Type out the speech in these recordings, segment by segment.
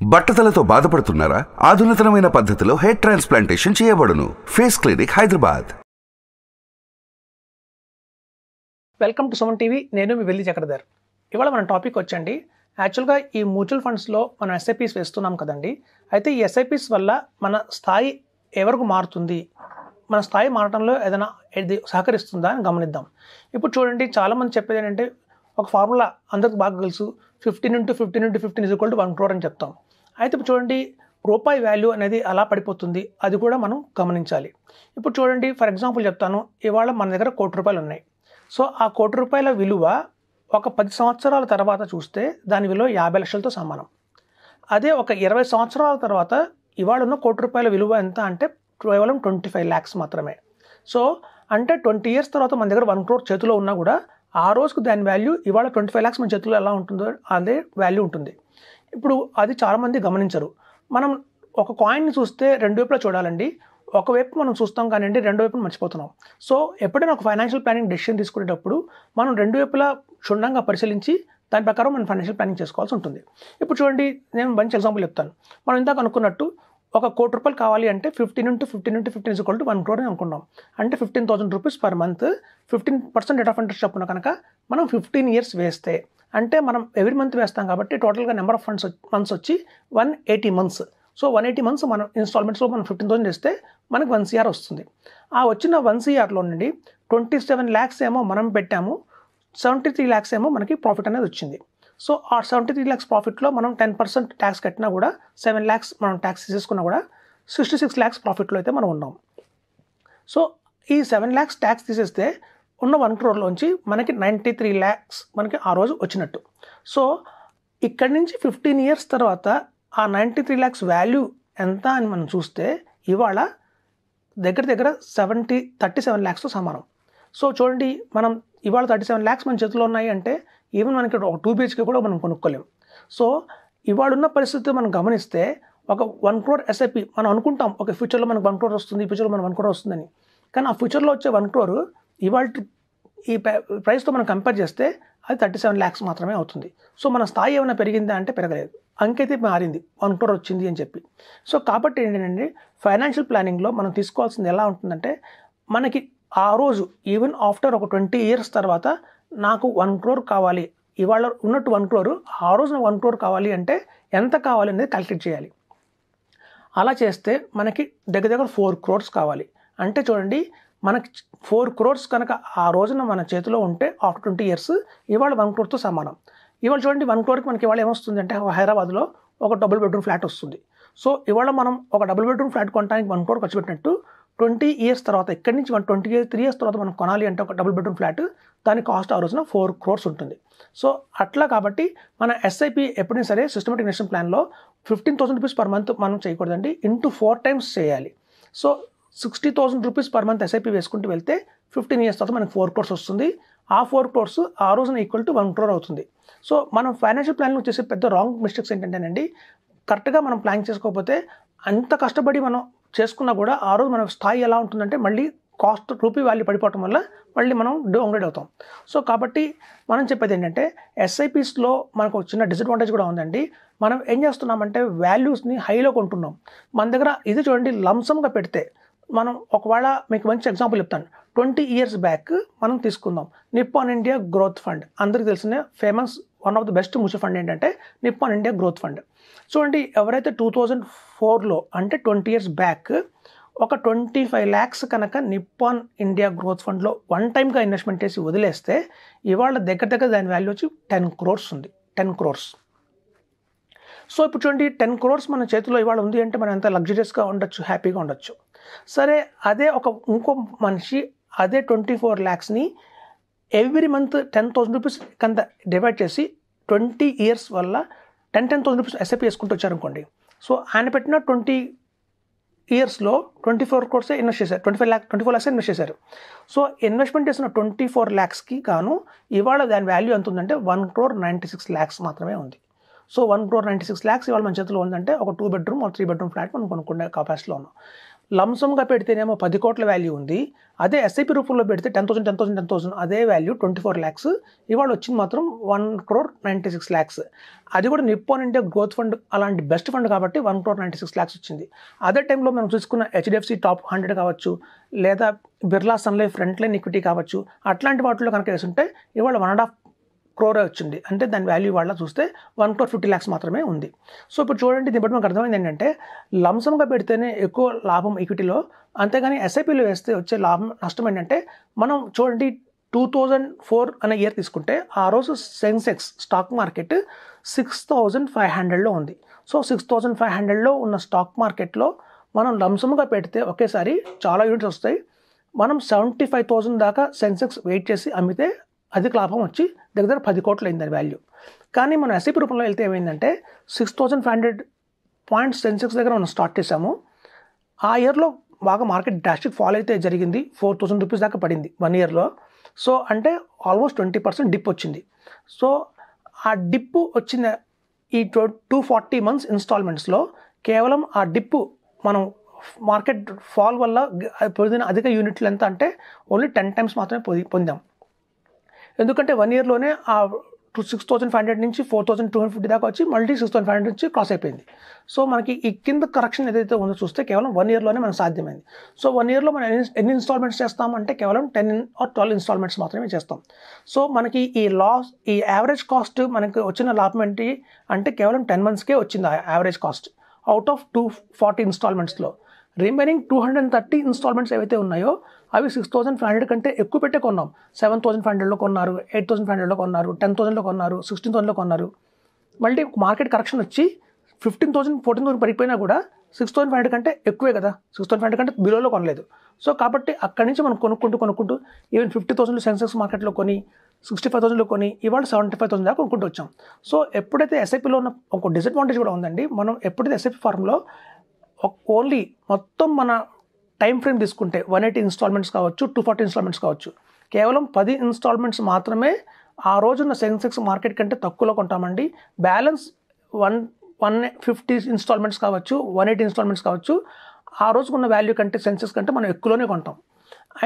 బట్టతలతో బాధపడుతున్నారా? ఆధునితనమైన పద్ధతిలో hair transplantation చేయబడును. Face clinic, Hyderabad. Welcome to Suman TV. నేను మీ వెల్లి చక్రధర్. ఇవాళ మన టాపిక్ వచ్చండి, యాక్చువల్గా ఈ మ్యూచువల్ ఫండ్స్లో మనం ఎస్ఐపీస్ వేస్తున్నాం కదండి. అయితే ఈ ఎస్ఐపీస్ వల్ల మన స్థాయి ఎవరికి మారుతుంది, మన స్థాయి మారటంలో ఏదైనా ఇది సహకరిస్తుందా అని గమనిద్దాం. ఇప్పుడు చూడండి, చాలామంది చెప్పేది ఏంటంటే, ఒక ఫార్ములా అందరికి బాగా తెలుసు, 15 × 15 × 15 = 1 crore అని చెప్తాం. అయితే ఇప్పుడు చూడండి, రూపాయి వాల్యూ అనేది అలా పడిపోతుంది, అది కూడా మనం గమనించాలి. ఇప్పుడు చూడండి, ఫర్ ఎగ్జాంపుల్ చెప్తాను, ఇవాళ మన దగ్గర ₹1,00,00,000 ఉన్నాయి. సో ఆ ₹1,00,00,000 విలువ ఒక 10 సంవత్సరాల తర్వాత చూస్తే దాని విలువ 50 లక్షలతో సమానం. అదే ఒక 20 సంవత్సరాల తర్వాత ఇవాళ ఉన్న ₹1,00,00,000 విలువ ఎంత అంటే కేవలం 25 lakhs మాత్రమే. సో అంటే 20 years తర్వాత మన దగ్గర 1 crore చేతిలో ఉన్నా కూడా ఆ రోజుకు దాని వాల్యూ ఇవాళ 25 lakhs మన చేతిలో ఎలా ఉంటుందో అదే వాల్యూ ఉంటుంది. ఇప్పుడు అది చాలామంది గమనించరు. మనం ఒక కాయిన్ని చూస్తే రెండు వైపులా చూడాలండి. ఒకవైపు మనం చూస్తాం కానివ్వండి, రెండు వైపులు మర్చిపోతున్నాం. సో ఎప్పుడైనా ఒక ఫైనాన్షియల్ ప్లానింగ్ డెసిషన్ తీసుకునేటప్పుడు మనం రెండు వైపులా క్షుణ్ణంగా పరిశీలించి దాని ప్రకారం మనం ఫైనాన్షియల్ ప్లానింగ్ చేసుకోవాల్సి ఉంటుంది. ఇప్పుడు చూడండి, నేను మంచి ఎగ్జాంపుల్ చెప్తాను. మనం ఇందాక అనుకున్నట్టు ఒక ₹1,00,00,000 కావాలి అంటే 15 × 15 × 15 = 1 crore అని అనుకున్నాం. అంటే 15,000 rupees per month, 15% rate of interest చొప్పున కనుక మనం 15 years వేస్తే, అంటే మనం ఎవ్రీ మంత్ వేస్తాం కాబట్టి టోటల్గా నెంబర్ ఆఫ్ మంత్స్ వచ్చి 180 months. సో 180 months మనం ఇన్స్టాల్మెంట్స్లో మనం 15,000 వేస్తే మనకు 1 CR వస్తుంది. ఆ వచ్చిన 1 CRలో నుండి 27 lakhs ఏమో మనం పెట్టాము, 73 lakhs ఏమో మనకి ప్రాఫిట్ అనేది వచ్చింది. సో ఆ 73 lakhs ప్రాఫిట్లో మనం 10% ట్యాక్స్ కట్టినా కూడా 7 lakhs మనం ట్యాక్స్ తీసేసుకున్నా కూడా 66 lakhs ప్రాఫిట్లో అయితే మనం ఉన్నాం. సో ఈ 7 lakhs ట్యాక్స్ తీసేస్తే ఉన్న 1 crore మనకి 93 lakhs మనకి ఆ రోజు వచ్చినట్టు. సో ఇక్కడి నుంచి 15 years తర్వాత ఆ 93 lakhs వాల్యూ ఎంత అని మనం చూస్తే ఇవాళ దగ్గర 37 lakhsతో సమానం. సో చూడండి, మనం ఇవాళ 37 lakhs మన చేతిలో ఉన్నాయి అంటే ఈవెన్ మనకి ఒక 2 BHK కూడా మనం కొనుక్కోలేము. సో ఇవాళ ఉన్న పరిస్థితి మనం గమనిస్తే ఒక 1 crore ఎస్ఐపి మనం అనుకుంటాం, ఒక ఫ్యూచర్లో మనకు 1 crore వస్తుంది, ఈ ఫ్యూచర్లో మనకు 1 crore వస్తుందని. కానీ ఆ ఫ్యూచర్లో వచ్చే 1 crore ఇవాళ ఈ ప్రైస్తో మనం కంపేర్ చేస్తే అది 37 lakhs మాత్రమే అవుతుంది. సో మన స్థాయి ఏమైనా పెరిగిందా అంటే పెరగలేదు, అంకైతే మారింది, 1 crore వచ్చింది అని చెప్పి. సో కాబట్టి ఏంటంటే, ఫైనాన్షియల్ ప్లానింగ్లో మనం తీసుకోవాల్సింది ఎలా ఉంటుందంటే, మనకి ఆ రోజు ఈవెన్ ఆఫ్టర్ ఒక 20 years తర్వాత నాకు 1 crore కావాలి, ఇవాళ ఉన్నట్టు 1 crore, ఆ రోజున 1 crore కావాలి అంటే ఎంత కావాలి అనేది క్యాలిక్యులేట్ చేయాలి. అలా చేస్తే మనకి దగ్గర 4 crores కావాలి. అంటే చూడండి, మనకి 4 crores కనుక ఆ రోజున మన చేతిలో ఉంటే ఆఫ్టర్ 20 years ఇవాళ 1 crore తో సమానం. ఇవాళ చూడండి, 1 crore మనకి ఇవాళ ఏమొస్తుంది అంటే హైదరాబాద్లో ఒక డబుల్ బెడ్రూమ్ ఫ్లాట్ వస్తుంది. సో ఇవాళ మనం ఒక డబుల్ బెడ్రూమ్ ఫ్లాట్ కొనడానికి 1 crore ఖర్చు పెట్టినట్టు 20 years తర్వాత, ఇక్కడి నుంచి 23 years తర్వాత మనం కొనాలి అంటే ఒక డబుల్ బెడ్రూమ్ ఫ్లాట్, దాని కాస్ట్ ఆ రోజున 4 crores ఉంటుంది. సో అట్లా కాబట్టి మన ఎస్ఐపి ఎప్పుడైనా సరే సిస్టమేటిక్ ఇన్వెస్ట్మెంట్ ప్లాన్లో 15,000 రూపీస్ పర్ మంత్ మనం చేయకూడదండి, ఇంటూ 4 times చేయాలి. So 60,000 rupees per month SIP వేసుకుంటూ వెళ్తే 15 years తర్వాత మనకి 4 crores వస్తుంది. ఆ 4 crores ఆ రోజున ఈక్వల్ టు 1 crore అవుతుంది. సో మనం ఫైనాన్షియల్ ప్లాన్లో చేసే పెద్ద రాంగ్ మిస్టేక్స్ ఏంటంటేనండి, కరెక్ట్గా మనం ప్లాన్ చేసుకోకపోతే అంత కష్టపడి మనం చేసుకున్నా కూడా ఆ రోజు మన స్థాయి ఎలా ఉంటుందంటే మళ్ళీ కాస్ట్ రూపీ వాల్యూ పడిపోవటం వల్ల మళ్ళీ మనం డౌన్గ్రేడ్ అవుతాం. సో కాబట్టి మనం చెప్పేది ఏంటంటే, ఎస్ఐపీస్లో మనకు చిన్న డిసడ్వాంటేజ్ కూడా ఉందండి. మనం ఏం చేస్తున్నామంటే వాల్యూస్ని హైలో కొంటున్నాం. మన దగ్గర ఇది చూడండి, లంసమ్గా పెడితే మనం ఒకవేళ మీకు మంచి ఎగ్జాంపుల్ చెప్తాను. 20 years బ్యాక్ మనం తీసుకుందాం, నిప్పాన్ ఇండియా గ్రోత్ ఫండ్. అందరికీ తెలిసిన famous one of the best mutual fund ఏంటంటే నిప్పాన్ ఇండియా గ్రోత్ ఫండ్. చూడండి, ఎవరైతే 2004లో అంటే 20 years బ్యాక్ ఒక 25 lakhs కనుక నిప్పాన్ ఇండియా గ్రోత్ ఫండ్లో వన్ టైమ్గా ఇన్వెస్ట్మెంట్ చేసి వదిలేస్తే ఇవాళ దగ్గర దాని వాల్యూ వచ్చి 10 crores ఉంది. 10 crores. సో ఇప్పుడు చూడండి, 10 crores మన చేతిలో ఇవాళ ఉంది అంటే మనం ఎంత లగ్జరియస్గా ఉండొచ్చు, హ్యాపీగా ఉండొచ్చు. సరే, అదే ఇంకో మనిషి అదే 24 lakhsని ఎవ్రీ మంత్ 10,000 రూపీస్ కింద డివైడ్ చేసి 20 years వల్ల 10,000 రూపీస్ ఎస్ఐపి వేసుకుంటూ వచ్చారనుకోండి. సో ఆయన పెట్టిన 20 yearsలో 24 crores ఇన్వెస్ట్ చేశారు, 24 lakhs ఇన్వెస్ట్ చేశారు. సో ఇన్వెస్ట్మెంట్ చేసిన 24 lakhsకి గాను ఇవాళ దాని వాల్యూ ఎంత ఉందంటే 1,96 lakhs మాత్రమే ఉంది. సో 1,96 lakhs ఇవాళ మన చేతిలో ఉందంటే ఒక 2 bedroom or 3 bedroom ఫ్లాట్ మనం కొనుక్కునే కెపాసిటీలో ఉన్నాం. లంసమ్గా పెడితేనేమో 10 కోట్ల వాల్యూ ఉంది. అదే ఎస్ఐపి రూపంలో పెడితే 10,000 అదే వాల్యూ 24 lakhs. ఇవాళ వచ్చింది మాత్రం 1,96 lakhs. అది కూడా నిప్పాన్ ఇండియా గ్రోత్ ఫండ్ అలాంటి బెస్ట్ ఫండ్ కాబట్టి 1,96 lakhs వచ్చింది. అదే టైంలో మనం చూసుకున్న హెచ్డిఎఫ్సి టాప్ 100 కావచ్చు, లేదా Birla Sun Life Frontline Equity కావచ్చు, అట్లాంటి వాటిలో కనుక వేసుంటే ఇవాళ 1.5 crore వచ్చింది. అంటే దాని వాల్యూ వాళ్ళ చూస్తే 1,50 lakhs మాత్రమే ఉంది. సో ఇప్పుడు చూడండి, దీన్ని బట్టి మనకు అర్థమైంది ఏంటంటే లంసమ్గా పెడితేనే ఎక్కువ లాభం ఈక్విటీలో, అంతేగాని ఎస్ఐపిలో వేస్తే వచ్చే లాభం నష్టం ఏంటంటే, మనం చూడండి 2004 అనే ఇయర్ తీసుకుంటే ఆ రోజు సెన్సెక్స్ స్టాక్ మార్కెట్ 6,500లో ఉంది. సో 6,500లో ఉన్న స్టాక్ మార్కెట్లో మనం లంసమ్గా పెడితే ఒకేసారి చాలా యూనిట్స్ వస్తాయి. మనం 75,000 దాకా సెన్సెక్స్ వెయిట్ చేసి అమ్మితే అధిక లాభం వచ్చి దగ్గర 10 కోట్లు అయింది దాని వాల్యూ. కానీ మనం ఎస్ఐపి రూపంలో వెళ్తే ఏమైందంటే 6,500 పాయింట్స్ సెన్సెక్స్ దగ్గర మనం స్టార్ట్ చేసాము. ఆ ఇయర్లో బాగా మార్కెట్ డ్రాస్టిక్ ఫాల్ అయితే జరిగింది, 4,000 రూపీస్ దాకా పడింది 1 yearలో. సో అంటే ఆల్మోస్ట్ 20% డిప్ వచ్చింది. సో ఆ డిప్ వచ్చిన ఈ 240 months ఇన్స్టాల్మెంట్స్లో కేవలం ఆ డిప్ మనం మార్కెట్ ఫాల్ వల్ల పొందిన అధిక యూనిట్లు ఎంత అంటే ఓన్లీ 10 times మాత్రమే పొందాం. ఎందుకంటే 1 yearలోనే ఆ 6,500 నుంచి 4,250 దాకా వచ్చి మళ్ళీ 6,500 నుంచి క్రాస్ అయిపోయింది. సో మనకి ఈ కింద కరెక్షన్ ఏదైతే ఉందో చూస్తే కేవలం 1 yearలోనే మనకు సాధ్యమైంది. సో 1 yearలో మనం ఎన్ని ఇన్స్టాల్మెంట్స్ చేస్తామంటే కేవలం 10 or 12 ఇన్స్టాల్మెంట్స్ మాత్రమే చేస్తాం. సో మనకి ఈ యావరేజ్ కాస్ట్ మనకి వచ్చిన లాభం ఏంటి అంటే కేవలం 10 monthsకే వచ్చింది ఆ యావరేజ్ కాస్ట్ అవుట్ ఆఫ్ 240 ఇన్స్టాల్మెంట్స్లో. రిమైనింగ్ 230 ఇన్స్టాల్మెంట్స్ ఏవైతే ఉన్నాయో అవి 6,500 కంటే ఎక్కువ పెట్టే కొన్నాం. 7,500లో కొన్నారు, 8,500లో కొన్నారు, 10,000లో కొన్నారు, 16,000లో కొన్నారు. మళ్ళీ మార్కెట్ కరెక్షన్ వచ్చి 15,000, 14,000 పడిపోయినా కూడా 6,500 కంటే ఎక్కువే కదా, 6,500 కంటే బిలోలో కొనలేదు. సో కాబట్టి అక్కడి నుంచి మనం కొనుక్కుంటూ ఈవెన్ 50,000 సెన్సెక్స్ మార్కెట్లో కొని 65,000లో కొని ఇవాళ 75,000 దాకా కొనుక్కుంటూ వచ్చాం. సో ఎప్పుడైతే ఎస్ఐపిలో ఉన్న ఒక డిసడ్వాంటేజ్ కూడా ఉందండి, మనం ఎప్పుడైతే ఎస్ఐపి ఫార్మ్లో ఓన్లీ మొత్తం మన టైం ఫ్రేమ్ తీసుకుంటే 180 ఇన్స్టాల్మెంట్స్ కావచ్చు, 240 ఇన్స్టాల్మెంట్స్ కావచ్చు, కేవలం 10 ఇన్స్టాల్మెంట్స్ మాత్రమే ఆ రోజున్న సెన్సెక్స్ మార్కెట్ కంటే తక్కువలో కొంటామండి. బ్యాలెన్స్ 150 ఇన్స్టాల్మెంట్స్ కావచ్చు, 180 ఇన్స్టాల్మెంట్స్ కావచ్చు, ఆ రోజుకున్న వాల్యూ కంటే సెన్సెక్స్ కంటే మనం ఎక్కువలోనే కొంటాం.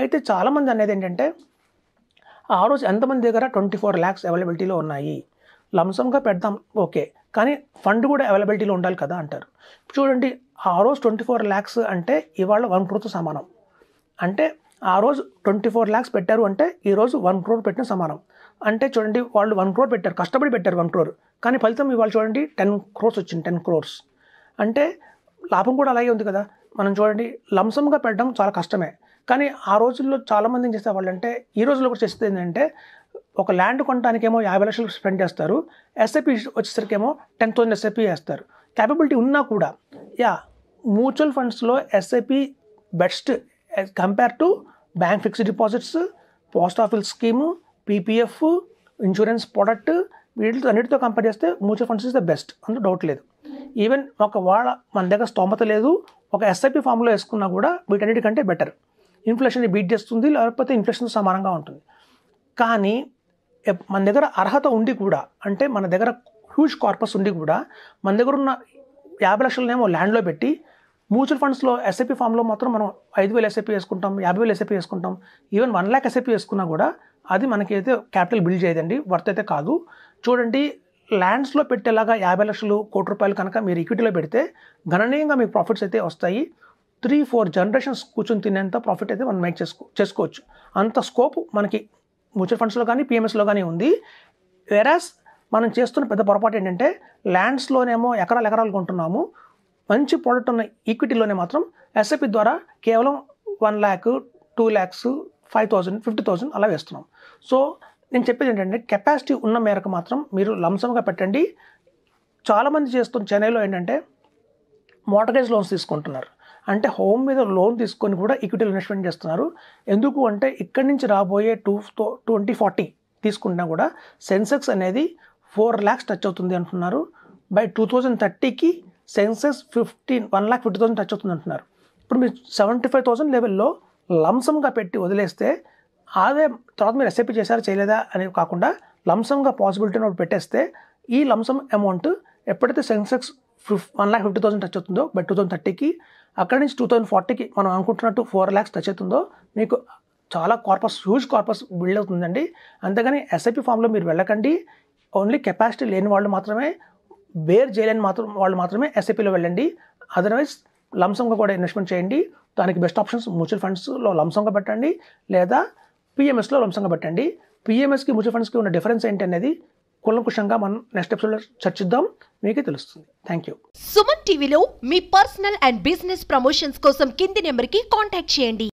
అయితే చాలామంది అనేది ఏంటంటే ఆ రోజు ఎంతమంది దగ్గర 24 lakhs అవైలబిలిటీలో ఉన్నాయి, లంసమ్గా పెడదాం ఓకే, కానీ ఫండ్ కూడా అవైలబిలిటీలో ఉండాలి కదా అంటారు. చూడండి, ఆ రోజు 24 lakhs అంటే ఇవాళ 1 crore సమానం. అంటే ఆ రోజు 24 lakhs పెట్టారు అంటే ఈరోజు 1 crore పెట్టిన సమానం. అంటే చూడండి, వాళ్ళు 1 crore పెట్టారు, కష్టపడి పెట్టారు 1 crore, కానీ ఫలితం ఇవాళ చూడండి 10 crores వచ్చింది, 10 crores. అంటే లాభం కూడా అలాగే ఉంది కదా. మనం చూడండి, లంసమ్గా పెట్టడం చాలా కష్టమే, కానీ ఆ రోజుల్లో చాలామంది ఏం చేసేవాళ్ళు అంటే, ఈ రోజుల్లో కూడా చేసేది ఏంటంటే ఒక ల్యాండ్ కొనడానికేమో 50 లక్షలు స్పెండ్ చేస్తారు, ఎస్ఐపి వచ్చేసరికేమో 10,000 ఎస్ఐపి వేస్తారు. క్యాపబిలిటీ ఉన్నా కూడా మ్యూచువల్ ఫండ్స్లో SIP best compare to bank fixed deposits, post office scheme, PPF, insurance product, వీటితో అన్నిటితో కంపేర్ చేస్తే mutual funds is the best, అందులో డౌట్ లేదు. ఈవెన్ మన దగ్గర స్తోమత లేదు, ఒక ఎస్ఐపి ఫామ్లో వేసుకున్నా కూడా వీటన్నిటికంటే బెటర్. ఇన్ఫ్లేషన్ని బీట్ చేస్తుంది, లేకపోతే ఇన్ఫ్లేషన్ సమానంగా ఉంటుంది. కానీ మన దగ్గర అర్హత ఉండి కూడా, అంటే మన దగ్గర హ్యూజ్ కార్పస్ ఉండి కూడా, మన దగ్గర ఉన్న 50 లక్షలనేమో ల్యాండ్లో పెట్టి మ్యూచువల్ ఫండ్స్లో ఎస్ఐపి ఫామ్లో మాత్రం మనం 5,000 ఎస్ఐపి వేసుకుంటాం, 50,000 ఎస్ఐపి వేసుకుంటాం, ఈవెన్ 1 lakh ఎస్ఐపి వేసుకున్నా కూడా అది మనకైతే క్యాపిటల్ బిల్డ్ చేయదండి, వర్త్ అయితే కాదు. చూడండి, ల్యాండ్స్లో పెట్టేలాగా 50 లక్షలు, ₹1 కోటి కనుక మీరు ఈక్విటీలో పెడితే గణనీయంగా మీకు ప్రాఫిట్స్ అయితే వస్తాయి. 3-4 generations కూర్చొని తినేంత ప్రాఫిట్ అయితే మనం మేక్ చేసుకోవచ్చు. అంత స్కోప్ మనకి మ్యూచువల్ ఫండ్స్లో కానీ పిఎంఎస్లో కానీ ఉంది. వెరాస్ మనం చేస్తున్న పెద్ద పొరపాటు ఏంటంటే, ల్యాండ్స్లోనేమో ఎకరాలు కొంటున్నాము, మంచి ప్రోడక్ట్ ఉన్న ఈక్విటీలోనే మాత్రం ఎస్ఐపి ద్వారా కేవలం 1 lakh, 2 lakhs, 5,000, 50,000 అలా వేస్తున్నాం. సో నేను చెప్పేది ఏంటంటే, కెపాసిటీ ఉన్న మేరకు మాత్రం మీరు లంసమ్గా పెట్టండి. చాలామంది చేస్తున్న చెన్నైలో ఏంటంటే మోర్టగేజ్ లోన్స్ తీసుకుంటున్నారు, అంటే హోమ్ మీద లోన్ తీసుకొని కూడా ఈక్విటీలో ఇన్వెస్ట్మెంట్ చేస్తున్నారు. ఎందుకు అంటే ఇక్కడి నుంచి రాబోయే 2040 తీసుకున్నా కూడా సెన్సెక్స్ అనేది 4 lakhs టచ్ అవుతుంది అంటున్నారు. బై 2030కి సెన్సెక్స్ 1,50,000 టచ్ అవుతుంది అంటున్నారు. ఇప్పుడు మీరు 75,000 లెవెల్లో లంసమ్గా పెట్టి వదిలేస్తే అదే తర్వాత మీరు ఎస్ఐపి చేశారా చేయలేదా అనేది కాకుండా లంసమ్గా పాసిబిలిటీని ఒకటి పెట్టేస్తే ఈ లంసమ్ అమౌంట్ ఎప్పుడైతే సెన్సెక్స్ 1,50,000 టచ్ అవుతుందో బై 2030కి అక్కడి నుంచి 2040కి మనం అనుకుంటున్నట్టు 4 lakhs టచ్ అవుతుందో మీకు చాలా హ్యూజ్ కార్పస్ బిల్డ్ అవుతుందండి. అంతేగాని ఎస్ఐపి ఫామ్లో మీరు వెళ్ళకండి. ఓన్లీ కెపాసిటీ లేని వాళ్ళు మాత్రమే, బేర్ చేయలేని వాళ్ళు మాత్రమే ఎస్ఐపిలో వెళ్ళండి. అదర్వైజ్ లంసంగా కూడా ఇన్వెస్ట్మెంట్ చేయండి. దానికి బెస్ట్ ఆప్షన్స్ మ్యూచువల్ ఫండ్స్లో లంసంగా పెట్టండి, లేదా పిఎంఎస్లో లంసంగా పెట్టండి. పిఎంఎస్కి మ్యూచువల్ ఫండ్స్కి ఉన్న డిఫరెన్స్ ఏంటి అనేది కూలంకుషంగా మనం నెక్స్ట్ ఎపిసోడ్లో చర్చిద్దాం, మీకే తెలుస్తుంది. Thank you. సుమన్ టీవీలో మీ పర్సనల్ అండ్ బిజినెస్ ప్రమోషన్స్ కోసం కింది నెంబర్కి కాంటాక్ట్ చేయండి.